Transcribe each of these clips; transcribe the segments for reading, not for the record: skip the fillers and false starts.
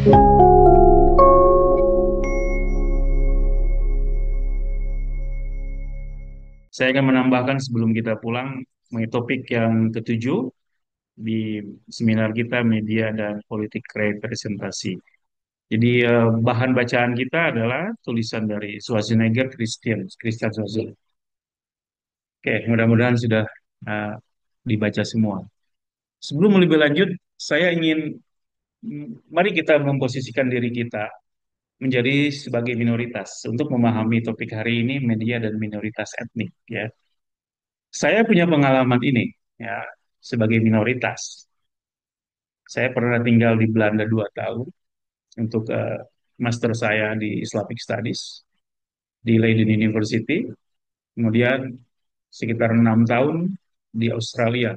Saya akan menambahkan sebelum kita pulang mengenai topik yang ketujuh di seminar kita media dan politik representasi. Jadi bahan bacaan kita adalah tulisan dari Schwarzenegger Christian Schwarzenegger. Oke, mudah-mudahan sudah uh, dibaca semua. Sebelum lebih lanjut, saya ingin mari kita memposisikan diri kita menjadi sebagai minoritas untuk memahami topik hari ini media dan minoritas etnik ya. Saya punya pengalaman ini ya sebagai minoritas. Saya pernah tinggal di Belanda 2 tahun untuk master saya di Islamic Studies di Leiden University. Kemudian sekitar 6 tahun di Australia.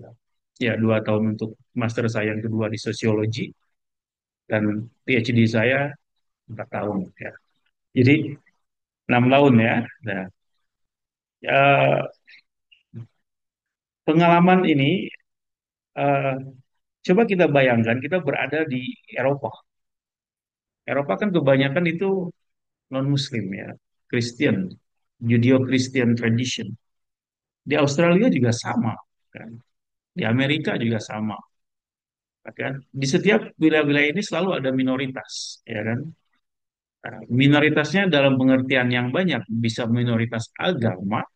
Ya, 2 tahun untuk master saya yang kedua di sosiologi dan PhD saya 4 tahun. Ya. Jadi 6 tahun ya. Nah, ya, pengalaman ini eh, coba kita bayangkan kita berada di Eropa. Eropa kan kebanyakan itu non-Muslim ya, Kristen, Judeo-Christian tradition. Di Australia juga sama, kan? Di Amerika juga sama, kan? Di setiap wilayah-wilayah ini selalu ada minoritas, ya kan? Nah, minoritasnya dalam pengertian yang banyak, bisa minoritas agama,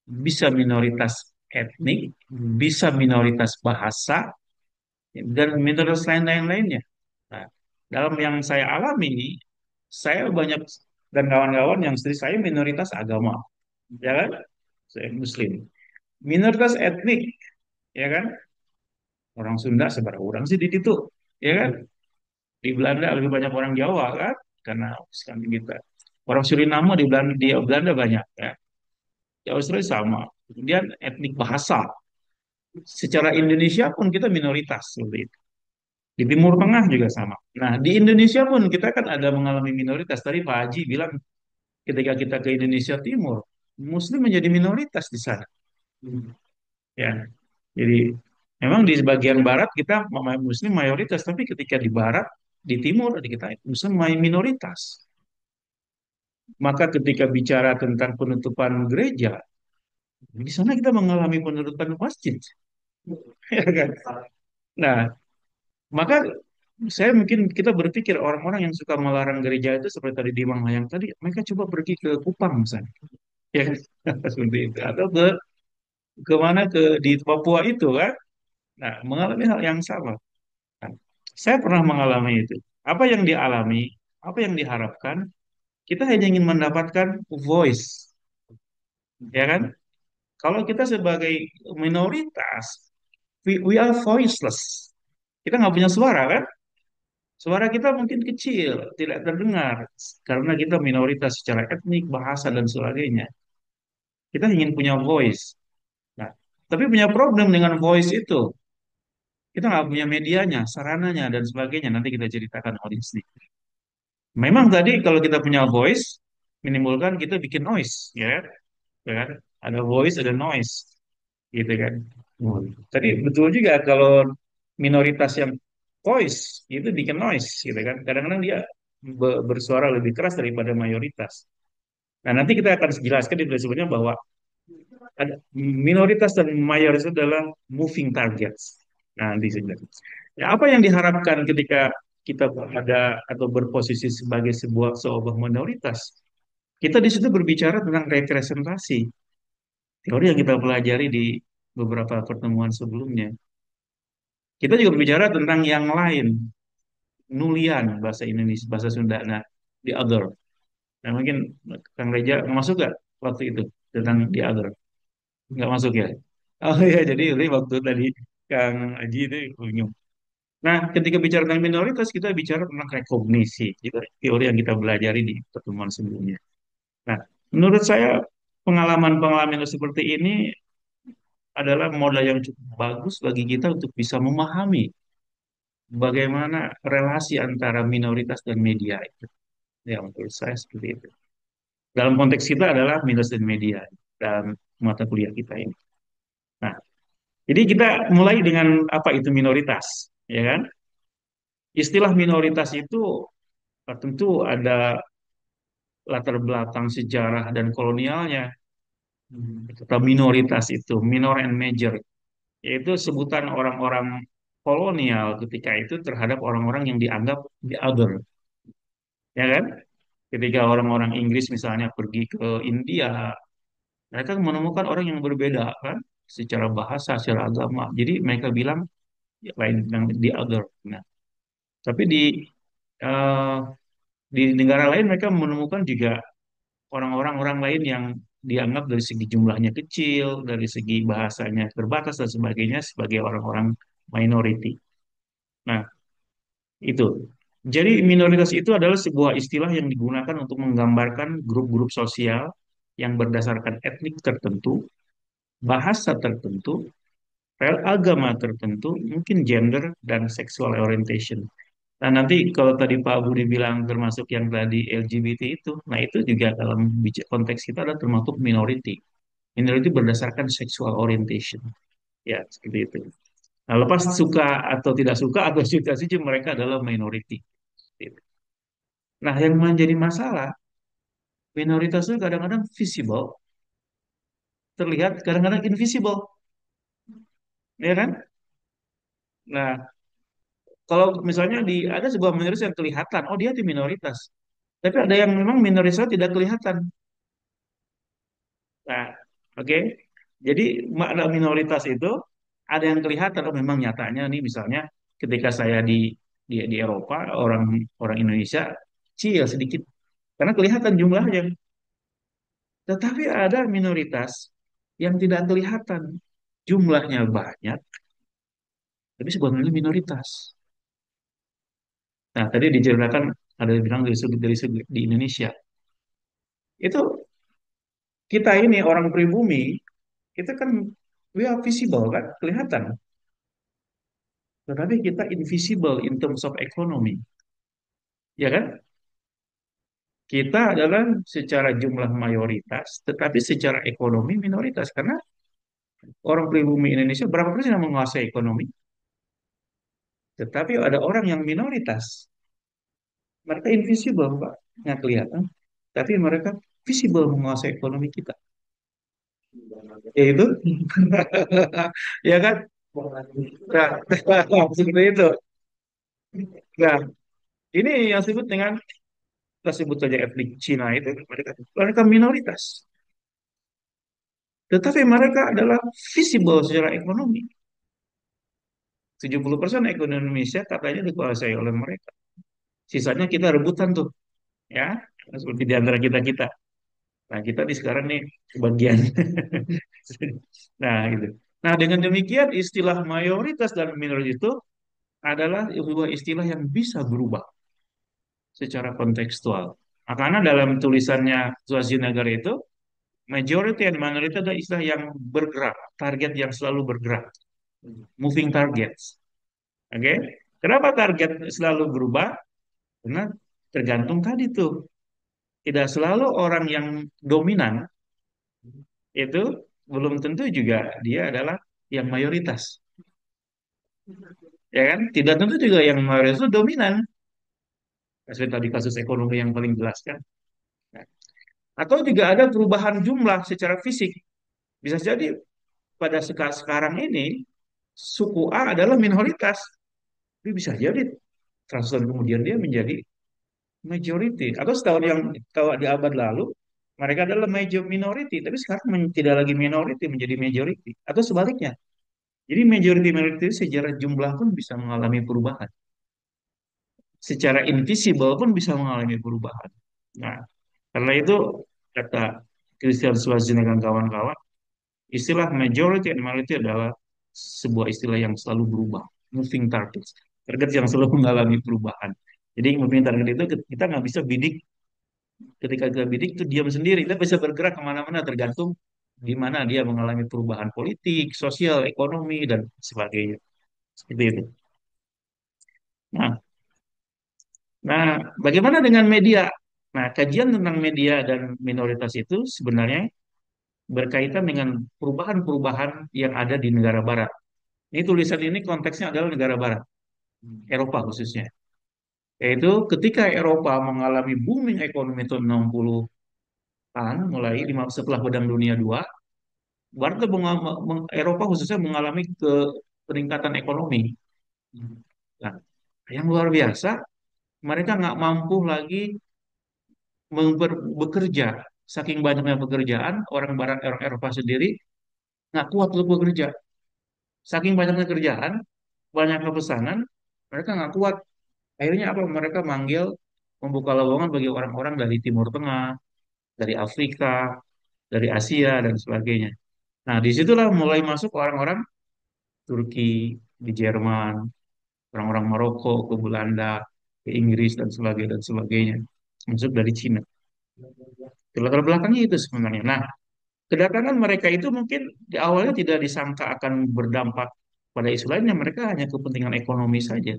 bisa minoritas etnik, bisa minoritas bahasa, dan minoritas lain-lainnya. Nah, dalam yang saya alami ini, saya banyak dan kawan-kawan yang seperti saya minoritas agama, ya kan? Saya Muslim. Minoritas etnik, ya kan? Orang Sunda seberapa orang sih di situ, ya kan? Di Belanda lebih banyak orang Jawa kan, karena sekarang kita. Orang Suriname di Belanda banyak, ya. Di Australia sama. Kemudian etnik bahasa. Secara Indonesia pun kita minoritas seperti itu. Di Timur Tengah juga sama. Nah, di Indonesia pun kita kan ada mengalami minoritas. Tadi Pak Haji bilang ketika kita ke Indonesia Timur, Muslim menjadi minoritas di sana. Ya, jadi memang di bagian barat kita muslim mayoritas, tapi ketika di barat, di timur di kita muslim minoritas. Maka ketika bicara tentang penutupan gereja, di sana kita mengalami penutupan masjid, ya kan? Nah, maka saya mungkin kita berpikir orang-orang yang suka melarang gereja itu seperti tadi di Manglayang tadi, mereka coba pergi ke Kupang misalnya, ya kan? Seperti itu, atau ke mana di Papua itu kan? Nah, mengalami hal yang sama. Nah, saya pernah mengalami itu. Apa yang dialami, apa yang diharapkan, kita hanya ingin mendapatkan voice, ya kan? Kalau kita sebagai minoritas, we are voiceless. Kita nggak punya suara, kan? Suara kita mungkin kecil, tidak terdengar, karena kita minoritas secara etnik, bahasa, dan sebagainya. Kita ingin punya voice. Nah, tapi punya problem dengan voice itu. Kita nggak punya medianya, sarananya, dan sebagainya. Nanti kita ceritakan hal ini sedikit. Memang tadi kalau kita punya voice, menimbulkan kita bikin noise, ya kan? Ya kan? Ada voice, ada noise, gitu kan? Tadi betul juga kalau minoritas yang voice itu bikin noise, gitu kan? Kadang-kadang dia bersuara lebih keras daripada mayoritas. Nah, nanti kita akan jelaskan di sebelumnya bahwa ada minoritas dan mayoritas adalah moving targets. Nah, nanti saya jelaskan. Ya, apa yang diharapkan ketika kita berada atau berposisi sebagai sebuah minoritas? Kita di situ berbicara tentang representasi, teori yang kita pelajari di beberapa pertemuan sebelumnya. Kita juga berbicara tentang yang lain, nulian bahasa Indonesia, bahasa Sunda, nah, the other. Nah, mungkin Kang Reja nggak masuk nggak waktu itu tentang the other? Nggak masuk ya? Oh ya, jadi waktu tadi Kang Aji itu bingung. Nah, ketika bicara tentang minoritas, kita bicara tentang rekognisi, juga teori yang kita pelajari di pertemuan sebelumnya. Nah, menurut saya pengalaman-pengalaman yang seperti ini adalah modal yang cukup bagus bagi kita untuk bisa memahami bagaimana relasi antara minoritas dan media itu. Ya, menurut saya seperti itu. Dalam konteks kita adalah minoritas dan media dalam mata kuliah kita ini. Nah, jadi kita mulai dengan apa itu minoritas, ya kan? Istilah minoritas itu tentu ada latar belakang sejarah dan kolonialnya. Kata minoritas itu, minor and major, yaitu sebutan orang-orang kolonial ketika itu terhadap orang-orang yang dianggap the other, ya kan? Ketika orang-orang Inggris misalnya pergi ke India, mereka menemukan orang yang berbeda kan, secara bahasa, secara agama. Jadi mereka bilang ya, lain yang the other. Nah, tapi eh, di negara lain mereka menemukan juga orang-orang lain yang dianggap dari segi jumlahnya kecil, dari segi bahasanya terbatas dan sebagainya sebagai orang-orang minority. Nah, itu. Jadi minoritas itu adalah sebuah istilah yang digunakan untuk menggambarkan grup-grup sosial yang berdasarkan etnik tertentu, bahasa tertentu, agama tertentu, mungkin gender dan sexual orientation. Nah, nanti kalau tadi Pak Budi bilang termasuk yang tadi LGBT itu, nah itu juga dalam konteks kita adalah termasuk minority. Minority berdasarkan sexual orientation. Ya, seperti itu. Nah, lepas suka atau tidak suka atau suka saja mereka adalah minority. Gitu. Nah, yang menjadi masalah, minoritas itu kadang-kadang visible, terlihat, kadang-kadang invisible. Ya kan? Nah, kalau misalnya ada sebuah minoritas yang kelihatan, oh dia di minoritas. Tapi ada yang memang minoritasnya tidak kelihatan. Nah, oke. Jadi makna minoritas itu ada yang kelihatan, oh memang nyatanya nih misalnya ketika saya di Eropa, orang orang Indonesia kecil sedikit karena kelihatan jumlahnya. Tetapi ada minoritas yang tidak kelihatan, jumlahnya banyak, tapi sebenarnya minoritas. Nah, tadi diceritakan ada yang bilang dari sudut di Indonesia. Itu kita ini orang pribumi, kita kan we are visible kan, kelihatan. Tetapi kita invisible in terms of economy, ya kan? Kita adalah secara jumlah mayoritas, tetapi secara ekonomi minoritas. Karena orang pribumi Indonesia berapa persen yang menguasai ekonomi? Tetapi ada orang yang minoritas. Mereka invisible, Pak. Nggak kelihatan. Tapi mereka visible menguasai ekonomi kita. Yaitu, ya kan? Nah, seperti itu. Nah, ini yang disebut dengan, kita sebut saja etnik Cina itu. Mereka minoritas. Tetapi mereka adalah visible secara ekonomi. 70% ekonomi Indonesia katanya dikuasai oleh mereka. Sisanya kita rebutan tuh, ya, seperti di antara kita-kita. Nah, kita di sekarang nih kebagian. Nah, gitu. Nah, dengan demikian istilah mayoritas dan minoritas itu adalah sebuah istilah yang bisa berubah secara kontekstual. Nah, karena dalam tulisannya Schwarzenegger itu, majority and minority adalah istilah yang bergerak, target yang selalu bergerak, moving targets. Oke, kenapa target selalu berubah? Karena tergantung tadi tuh, tidak selalu orang yang dominan itu belum tentu juga dia adalah yang mayoritas, ya kan? Tidak tentu juga yang mayoritas itu dominan. Seperti tadi kasus ekonomi yang paling jelas kan. Nah, atau juga ada perubahan jumlah secara fisik. Bisa jadi pada sekarang ini suku A adalah minoritas, tapi bisa jadi 100 tahun kemudian dia menjadi majority. Atau setahun yang tahu di abad lalu mereka adalah major minority, tapi sekarang tidak lagi minority menjadi majority. Atau sebaliknya. Jadi majority minority secara jumlah pun bisa mengalami perubahan. Secara invisible pun bisa mengalami perubahan. Nah, karena itu kata Christian Schwarzenegger dan kawan-kawan, istilah majority and minority adalah sebuah istilah yang selalu berubah, moving targets, target yang selalu mengalami perubahan. Jadi moving target itu kita nggak bisa bidik, ketika kita bidik itu diam sendiri, kita bisa bergerak kemana-mana tergantung di mana dia mengalami perubahan politik, sosial, ekonomi, dan sebagainya. Seperti itu. Nah, nah, bagaimana dengan media? Nah, kajian tentang media dan minoritas itu sebenarnya berkaitan dengan perubahan-perubahan yang ada di negara barat. Ini tulisan ini konteksnya adalah negara barat, Eropa khususnya. Yaitu ketika Eropa mengalami booming ekonomi tahun 60-an, mulai setelah Perang Dunia II, Barat Eropa khususnya mengalami peningkatan ekonomi. Nah, yang luar biasa, mereka nggak mampu lagi bekerja. Saking banyaknya pekerjaan, orang Barat, orang Eropa sendiri nggak kuat untuk bekerja. Saking banyaknya kerjaan, banyaknya pesanan, mereka nggak kuat. Akhirnya apa? Mereka manggil membuka lowongan bagi orang-orang dari Timur Tengah, dari Afrika, dari Asia, dan sebagainya. Nah, disitulah mulai masuk orang-orang Turki, di Jerman, orang-orang Maroko, ke Belanda, ke Inggris, dan sebagainya. Masuk dari Cina. Latar belakangnya itu sebenarnya. Nah, kedatangan mereka itu mungkin di awalnya tidak disangka akan berdampak pada isu lainnya. Mereka hanya kepentingan ekonomi saja.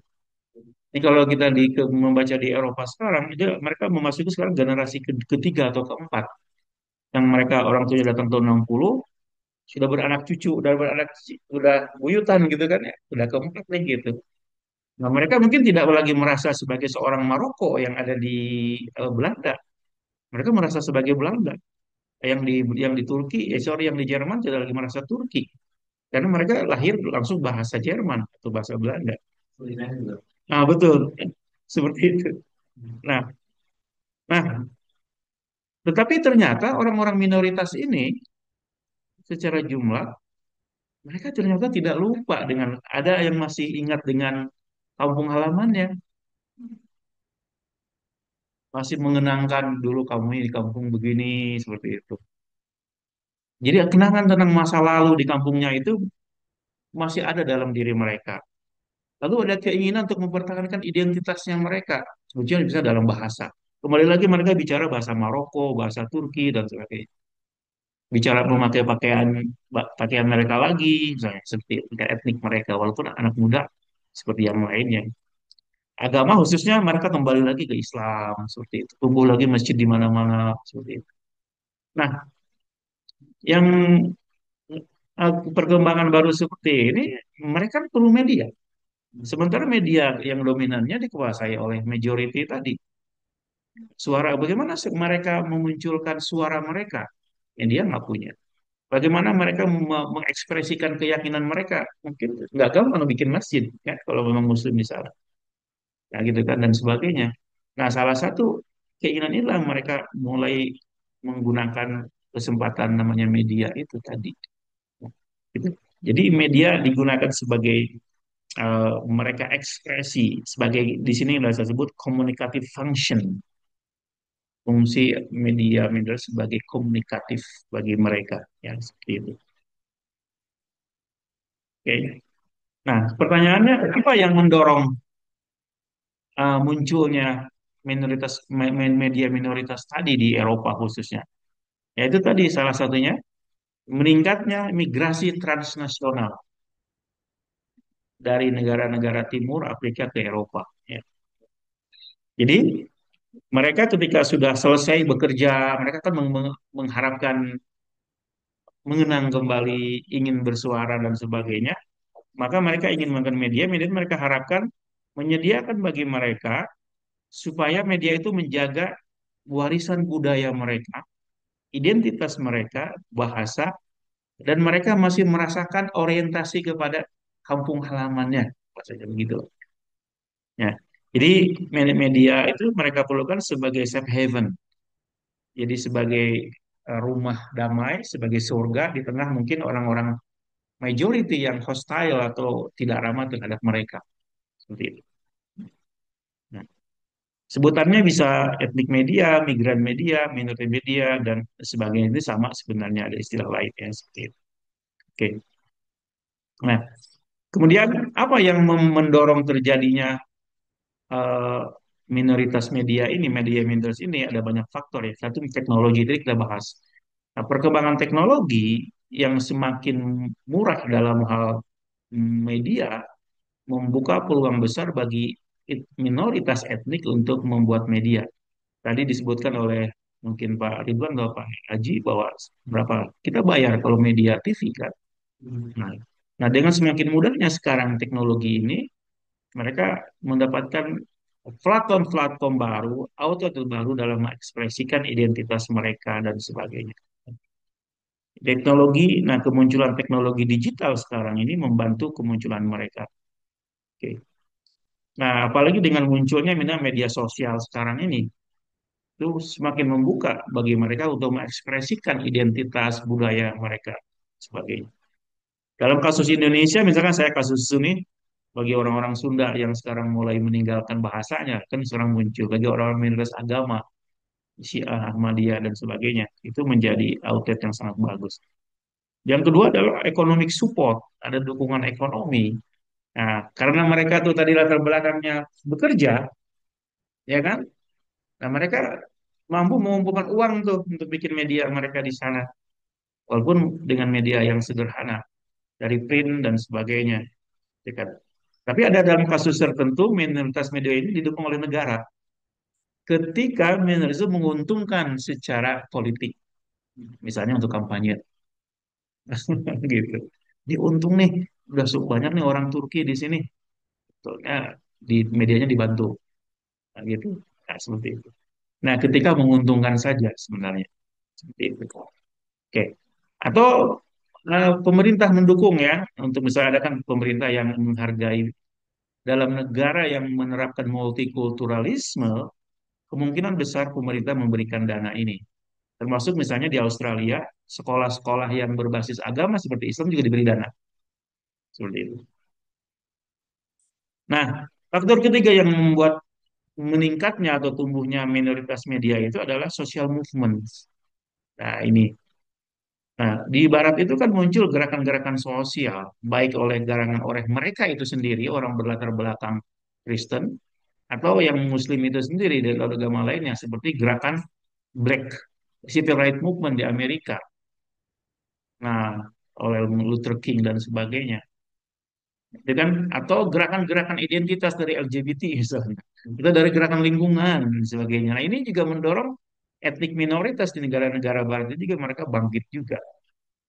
Ini kalau kita membaca di Eropa sekarang, itu mereka memasuki sekarang generasi ketiga atau keempat. Yang mereka orang tuanya datang tahun 60, sudah beranak cucu, udah buyutan gitu kan ya, udah keempat nih gitu. Nah, mereka mungkin tidak lagi merasa sebagai seorang Maroko yang ada di Belanda. Mereka merasa sebagai Belanda. Yang di Turki, sorry, yang di Jerman tidak lagi merasa Turki. Karena mereka lahir langsung bahasa Jerman atau bahasa Belanda. Nah, betul. Seperti itu. Nah, nah, tetapi ternyata orang-orang minoritas ini secara jumlah mereka ternyata tidak lupa dengan ada yang masih ingat dengan kampung halamannya, masih mengenangkan dulu kamu ini di kampung begini seperti itu. Jadi kenangan tentang masa lalu di kampungnya itu masih ada dalam diri mereka. Lalu ada keinginan untuk mempertahankan identitasnya mereka. Ujian bisa dalam bahasa. Kembali lagi mereka bicara bahasa Maroko, bahasa Turki, dan sebagainya. Bicara memakai pakaian mereka lagi, misalnya seperti etnik mereka, walaupun anak muda seperti yang lainnya. Agama khususnya mereka kembali lagi ke Islam, seperti itu. Tumbuh lagi masjid di mana-mana, seperti itu. Nah, yang perkembangan baru seperti ini, mereka perlu media. Sementara media yang dominannya dikuasai oleh majority tadi. Bagaimana mereka memunculkan suara mereka? Yang dia nggak punya. Bagaimana mereka mengekspresikan keyakinan mereka? Mungkin nggak gampang bikin masjid, ya, kalau memang Muslim di sana. Nah, gitu kan, dan sebagainya. Nah, salah satu keinginan inilah mereka mulai menggunakan kesempatan namanya media itu tadi. Gitu. Jadi media digunakan sebagai mereka ekspresi sebagai di sini saya sebut communicative function, fungsi media sebagai komunikatif bagi mereka, ya seperti itu. Oke. Nah, pertanyaannya apa yang mendorong munculnya media minoritas tadi di Eropa khususnya? Yaitu tadi salah satunya meningkatnya migrasi transnasional dari negara-negara Timur Afrika ke Eropa. Ya. Jadi mereka ketika sudah selesai bekerja, mereka kan mengharapkan mengenang kembali, ingin bersuara dan sebagainya. Maka mereka ingin menggunakan media mereka harapkan menyediakan bagi mereka supaya media itu menjaga warisan budaya mereka, identitas mereka, bahasa, dan mereka masih merasakan orientasi kepada kampung halamannya, bahasanya begitu. Ya. Jadi media itu mereka perlukan sebagai safe haven, jadi sebagai rumah damai, sebagai surga di tengah mungkin orang-orang majority yang hostile atau tidak ramah terhadap mereka. Seperti itu. Nah, sebutannya bisa etnik media, migran media, minority media, dan sebagainya itu sama sebenarnya ada istilah lainnya seperti itu. Oke. Nah, kemudian apa yang mendorong terjadinya eh, minoritas media ini, media minoritas ini ada banyak faktor ya. Satu teknologi tadi kita bahas. Nah, perkembangan teknologi yang semakin murah dalam hal media membuka peluang besar bagi minoritas etnik untuk membuat media. Tadi disebutkan oleh mungkin Pak Ridwan atau Pak Haji bahwa berapa kita bayar kalau media TV kan. Nah, nah dengan semakin mudahnya sekarang teknologi ini, mereka mendapatkan platform-platform baru, outlet baru dalam mengekspresikan identitas mereka dan sebagainya. Teknologi, nah kemunculan teknologi digital sekarang ini membantu kemunculan mereka. Oke. Nah, apalagi dengan munculnya media sosial sekarang ini, itu semakin membuka bagi mereka untuk mengekspresikan identitas budaya mereka sebagainya. Dalam kasus Indonesia, misalkan saya kasus ini, bagi orang-orang Sunda yang sekarang mulai meninggalkan bahasanya, kan sekarang muncul bagi orang-orang minoritas agama, Syiah, Ahmadiyah, dan sebagainya, itu menjadi outlet yang sangat bagus. Yang kedua adalah economic support, ada dukungan ekonomi. Nah, karena mereka tuh tadi latar belakangnya bekerja, ya kan? Nah, mereka mampu mengumpulkan uang tuh untuk bikin media mereka di sana, walaupun dengan media yang sederhana, dari print dan sebagainya, ya kan? Tapi ada dalam kasus tertentu minoritas media ini didukung oleh negara. Ketika minoritas itu menguntungkan secara politik, misalnya untuk kampanye, gitu. Dia untung nih, udah banyak nih orang Turki di sini, soalnya di medianya dibantu, nah, gitu. Nah, seperti itu. Nah, ketika menguntungkan saja sebenarnya, seperti itu. Oke. Atau pemerintah mendukung ya, untuk misalnya ada kan pemerintah yang menghargai dalam negara yang menerapkan multikulturalisme, kemungkinan besar pemerintah memberikan dana ini. Termasuk misalnya di Australia, sekolah-sekolah yang berbasis agama seperti Islam juga diberi dana. Seperti itu. Nah, faktor ketiga yang membuat meningkatnya atau tumbuhnya minoritas media itu adalah social movement. Nah, ini. Nah, di Barat itu kan muncul gerakan-gerakan sosial, baik oleh garangan oleh mereka itu sendiri, orang berlatar belakang Kristen, atau yang Muslim itu sendiri dari agama lainnya, seperti gerakan Black Civil Rights Movement di Amerika. Nah, oleh Luther King dan sebagainya. Ya kan? Atau gerakan-gerakan identitas dari LGBT misalnya. Kita dari gerakan lingkungan dan sebagainya. Nah, ini juga mendorong etnik minoritas di negara-negara barat itu juga mereka bangkit juga.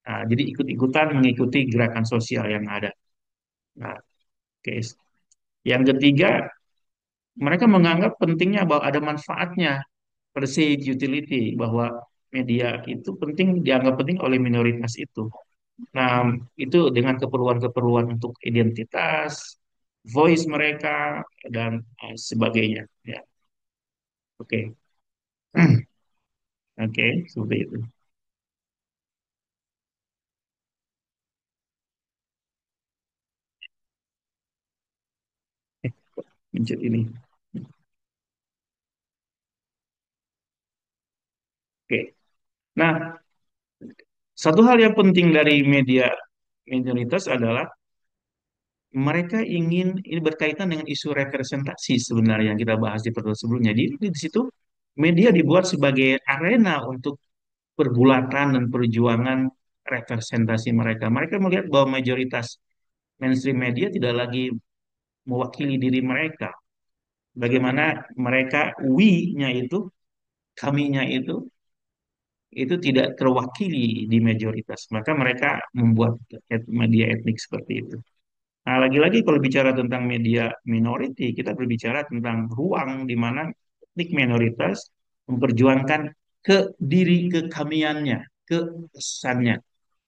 Nah, jadi ikut-ikutan mengikuti gerakan sosial yang ada. Nah, oke. Yang ketiga, mereka menganggap pentingnya bahwa ada manfaatnya, perceived utility, bahwa media itu penting, dianggap penting oleh minoritas itu. Nah, itu dengan keperluan-keperluan untuk identitas, voice mereka, dan sebagainya. Ya, oke. Oke, seperti itu. Mencet ini. Oke. Nah, satu hal yang penting dari media minoritas adalah mereka ingin ini berkaitan dengan isu representasi sebenarnya yang kita bahas di pertemuan sebelumnya. Di situ media dibuat sebagai arena untuk pergulatan dan perjuangan representasi mereka. Mereka melihat bahwa mayoritas mainstream media tidak lagi mewakili diri mereka. Bagaimana mereka, we-nya itu, kaminya itu tidak terwakili di mayoritas. Maka mereka membuat media etnik seperti itu. Nah, lagi-lagi kalau bicara tentang media minority, kita berbicara tentang ruang di mana etnik minoritas memperjuangkan ke diri kekamiannya, kesannya,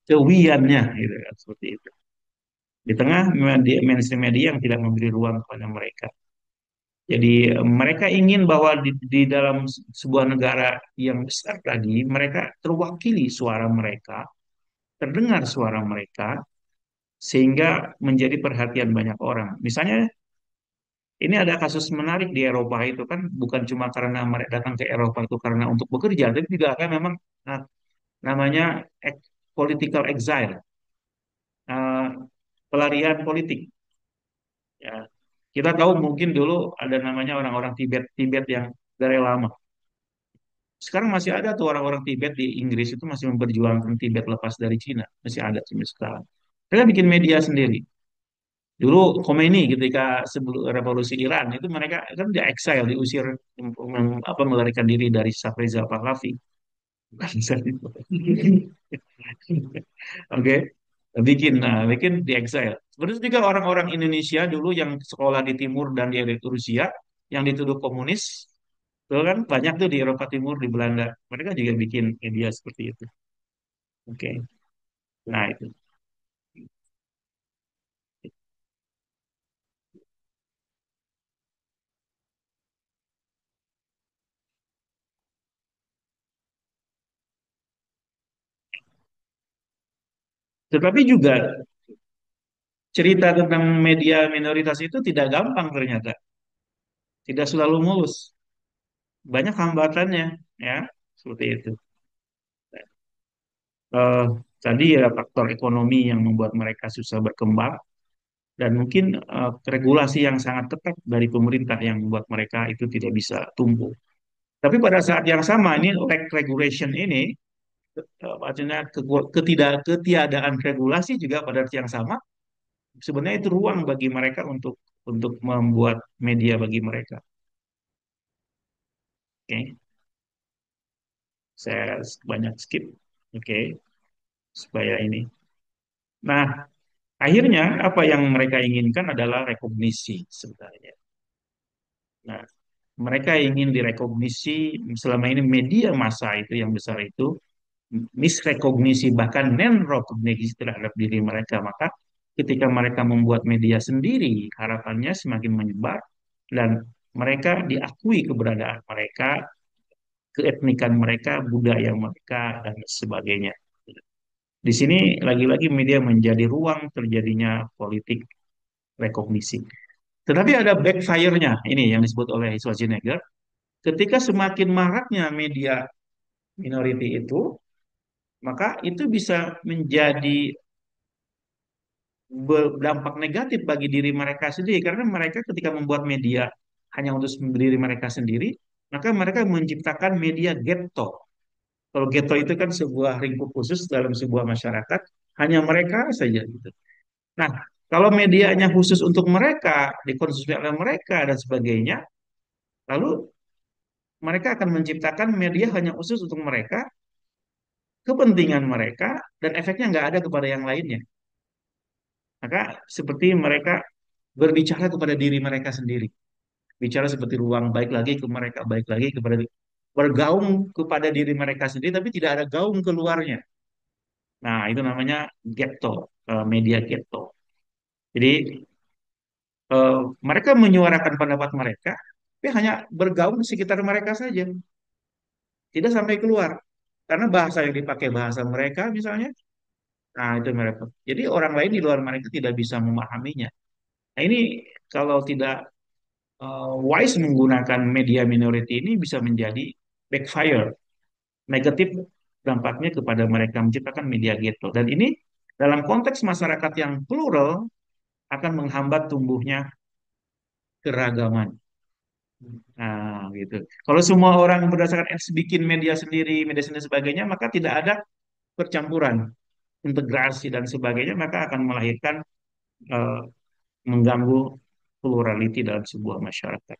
kewiannya, gitu kan, seperti itu. Di tengah media, mainstream media yang tidak memberi ruang kepada mereka. Jadi mereka ingin bahwa di dalam sebuah negara yang besar tadi, mereka terwakili suara mereka, terdengar suara mereka, sehingga menjadi perhatian banyak orang. Misalnya ini ada kasus menarik di Eropa itu kan bukan cuma karena mereka datang ke Eropa itu karena untuk bekerja, tapi juga kan memang nah, namanya political exile, eh, pelarian politik. Ya. Kita tahu mungkin dulu ada namanya orang-orang Tibet, Tibet yang dari lama. Sekarang masih ada tuh orang-orang Tibet di Inggris itu masih memperjuangkan Tibet lepas dari Cina, masih ada sampai sekarang. Mereka bikin media sendiri. Dulu Khomeini ketika sebelum revolusi Iran itu mereka kan di exile, diusir, apa melarikan diri dari Shah Reza Pahlavi. Oke, bikin di exile. Seperti juga orang-orang Indonesia dulu yang sekolah di timur dan di Rusia, yang dituduh komunis, itu kan banyak tuh di Eropa Timur, di Belanda. Mereka juga bikin media seperti itu. Oke. Nah, itu. Tetapi juga cerita tentang media minoritas itu tidak gampang ternyata. Tidak selalu mulus. Banyak hambatannya, ya. Seperti itu. Eh, Tadi ya faktor ekonomi yang membuat mereka susah berkembang dan mungkin regulasi yang sangat ketat dari pemerintah yang membuat mereka itu tidak bisa tumbuh. Tapi pada saat yang sama ini regulation ini maksudnya ketiadaan regulasi juga pada saat yang sama sebenarnya itu ruang bagi mereka untuk membuat media bagi mereka. Oke, saya banyak skip. Oke, supaya ini. Nah, akhirnya apa yang mereka inginkan adalah rekognisi sebenarnya. Nah, mereka ingin direkognisi selama ini media massa itu yang besar itu misrekognisi bahkan non-rekognisi terhadap diri mereka. Maka ketika mereka membuat media sendiri, harapannya semakin menyebar dan mereka diakui keberadaan mereka, keetnikan mereka, budaya mereka, dan sebagainya. Di sini lagi-lagi media menjadi ruang terjadinya politik rekognisi. Tetapi ada backfire-nya, ini yang disebut oleh Schwarzenegger. Ketika semakin maraknya media minority itu, maka itu bisa menjadi berdampak negatif bagi diri mereka sendiri. Karena mereka ketika membuat media hanya untuk diri mereka sendiri, maka mereka menciptakan media ghetto. Kalau ghetto itu kan sebuah lingkup khusus dalam sebuah masyarakat, hanya mereka saja gitu. Nah, kalau medianya khusus untuk mereka, dikonsumsi oleh mereka dan sebagainya, lalu mereka akan menciptakan media hanya khusus untuk mereka, kepentingan mereka, dan efeknya nggak ada kepada yang lainnya. Maka seperti mereka berbicara kepada diri mereka sendiri. Bicara seperti ruang, baik lagi ke mereka, baik lagi kepada bergaung kepada diri mereka sendiri, tapi tidak ada gaung keluarnya. Nah, itu namanya ghetto, media ghetto. Jadi eh, mereka menyuarakan pendapat mereka, tapi hanya bergaung di sekitar mereka saja, tidak sampai keluar. Karena bahasa yang dipakai bahasa mereka misalnya, nah itu mereka. Jadi orang lain di luar mereka tidak bisa memahaminya. Nah ini kalau tidak wise menggunakan media minority ini bisa menjadi backfire, negatif dampaknya kepada mereka menciptakan media ghetto. Dan ini dalam konteks masyarakat yang plural akan menghambat tumbuhnya keragaman. Nah, gitu. Kalau semua orang berdasarkan bikin media sendiri sebagainya, maka tidak ada percampuran, integrasi dan sebagainya, maka akan melahirkan eh, mengganggu plurality dalam sebuah masyarakat.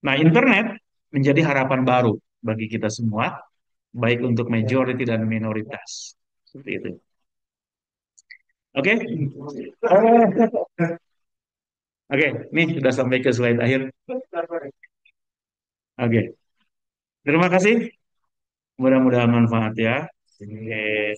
Nah, internet menjadi harapan baru bagi kita semua, baik untuk majority dan minoritas. Seperti itu. Oke? Oke, nih sudah sampai ke slide akhir. Oke, terima kasih. Mudah-mudahan manfaat ya. Oke.